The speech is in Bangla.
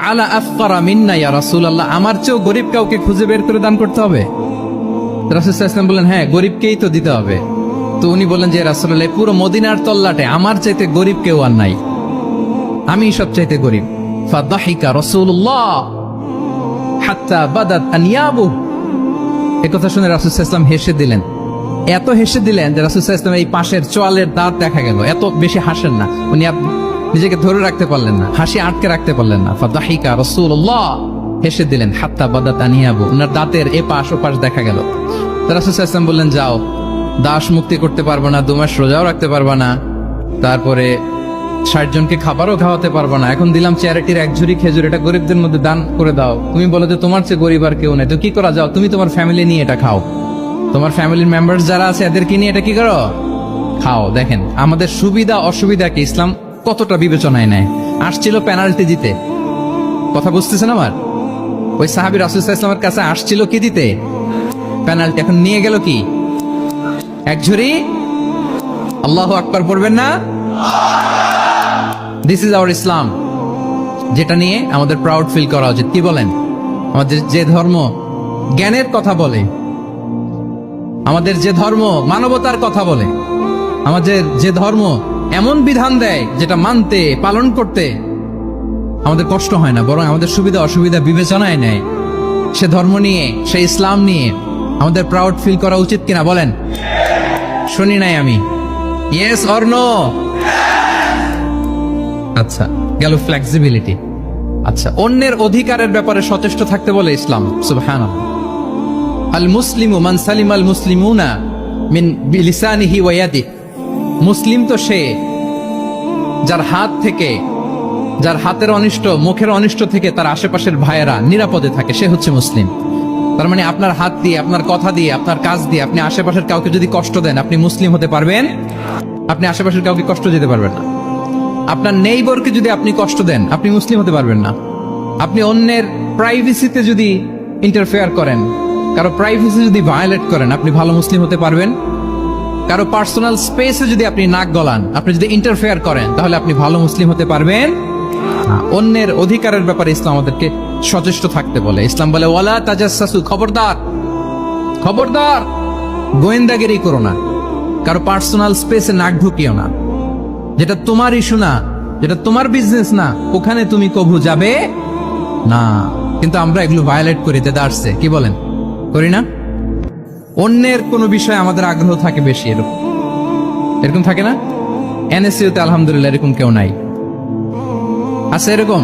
আলা আফকারা মিন্না ইয়া রাসূলুল্লাহ, আমার চেয়েও গরিব কাউকে খুঁজে বের করে দান করতে হবে? রাসূল সাল্লাল্লাহু আলাইহি ওয়াসাল্লাম বললেন, হ্যাঁ, গরিবকেই তো দিতে হবে। তো উনি বললেন যে রাসূলুল্লাহ, পুরো মদিনার তল্লাটে আমার চাইতে গরিব কেউ আর নাই, আমি সবচাইতে গরিব। ফাদাহিকা রাসূলুল্লাহ হাত্তা বাদাত আনিয়াবু। এই কথা শুনে রাসূল সাল্লাল্লাহু আলাইহি ওয়াসাল্লাম হেসে দিলেন, এত হেসে দিলেন যে রাসূল সাল্লাল্লাহু আলাইহি ওয়াসাল্লাম এই পাশের চোয়ালের দাঁত দেখা গেল। এত বেশি হাসেন না উনি, নিজেকে ধরে রাখতে পারলেন না, হাসি আটকে রাখতে পারলেন না। ফাদাহিকা রাসূলুল্লাহ, হেসে দিলেন। হাত্তা বাদাত আনিয়াবু, ওনার দাঁতের এপাশ ওপাশ দেখা গেল। রাসূল সাল্লাল্লাহু আলাইহি ওয়াসাল্লাম বললেন, যাও, দাস মুক্তি করতে পারবো না, 2 মাস রোজাও রাখতে পারবা না, তারপরে 60 জনকে খাবারও খাওয়াতে পারবো না, এখন দিলাম চ্যারিটির 1 ঝুড়ি খেজুর, এটা গরিবদের মধ্যে দান করে দাও। তুমি বলো যে তোমার চেয়ে গরিব আর কেউ নেই, তো কি করা, যাও তুমি তোমার ফ্যামিলি নিয়ে এটা খাও, তোমার ফ্যামিলির মেম্বার্স যারা আছে এদেরকে নিয়ে এটা কি করো, খাও। দেখেন আমাদের সুবিধা অসুবিধাকে ইসলাম কতটা বিবেচনায় নেয়। আসছিল পেনাল্টি দিতে, কথা বুঝতেছেন আমার? ওই সাহাবী রাসূল সাল্লাল্লাহু আলাইহি ওয়াসাল্লামের কাছে আসছিল কি দিতে, পেনাল্টি, এখন নিয়ে গেল কি 1 ঝুড়ি। আল্লাহু আকবার পড়বেন না? দিস ইজ আওয়ার ইসলাম, যেটা নিয়ে আমাদের প্রাউড ফিল করা উচিত। কি বলেন? আমাদের যে ধর্ম জ্ঞানের কথা বলে, আমাদের যে ধর্ম মানবতার কথা বলে, আমাদের যে ধর্ম এমন বিধান দেয় যেটা মানতে পালন করতে আমাদের কষ্ট হয় না, বরং আমাদের সুবিধা অসুবিধা বিবেচনায় নেয়, সে ধর্ম নিয়ে, সে ইসলাম নিয়ে আমাদের প্রাউড ফিল করা উচিত কিনা বলেন? শুনি নাই আমি, ইয়েস অর নো? আচ্ছা, গেল ফ্লেক্সিবিলিটি। আচ্ছা, অন্যের অধিকারের ব্যাপারে সচেষ্ট থাকতে বলে ইসলাম। সুবহানাল্লাহ। আল মুসলিমু মান সালিমাল মুসলিমুনা মিন বিলিসানিহি ওয়া ইয়াদিহি। মুসলিম তো সে যার হাত থেকে, যার হাতের অনিষ্ট, মুখের অনিষ্ট থেকে তার আশেপাশের ভাইয়েরা নিরাপদে থাকে, সে হচ্ছে মুসলিম। তার মানে আপনার হাত দিয়ে, আপনার কথা দিয়ে, আপনার কাজ দিয়ে আপনি আশেপাশের কাউকে যদি কষ্ট দেন, আপনি মুসলিম হতে পারবেন? আপনি আশেপাশের কাউকে কষ্ট দিতে পারবেন না। আপনার নেইবরকে যদি আপনি কষ্ট দেন, আপনি মুসলিম হতে পারবেন না। আপনি অন্যের প্রাইভেসিতে যদি ইন্টারফেয়ার করেন, কারো প্রাইভেসি যদি ভায়োলেট করেন, আপনি ভালো মুসলিম হতে পারবেন? কারো পার্সোনাল স্পেসে যদি আপনি নাক গলান, আপনি যদি ইন্টারফেয়ার করেন, তাহলে আপনি ভালো মুসলিম হতে পারবেন? অন্যের অধিকারের ব্যাপারে ইসলাম আমাদেরকে সচেষ্ট থাকতে বলে। ইসলাম বলে ওয়ালা তাজাসসু, খবরদার, খবরদার, গোয়েন্দাগিরি করো না, কারো পার্সোনাল স্পেসে নাক ঢুকিও না। যেটা তোমার ইস্যু না, যেটা তোমার বিজনেস না, ওখানে তুমি কবু যাবে না। কিন্তু আমরা এগুলো ভায়োলেট করি, দেদারসে, কি বলেন, করি না? অন্যের কোনো বিষয়ে আমাদের আগ্রহ থাকে বেশি, এরকম থাকে না? এনএসইউতে আলহামদুলিল্লাহ এরকম কেউ নাই, আছে এরকম?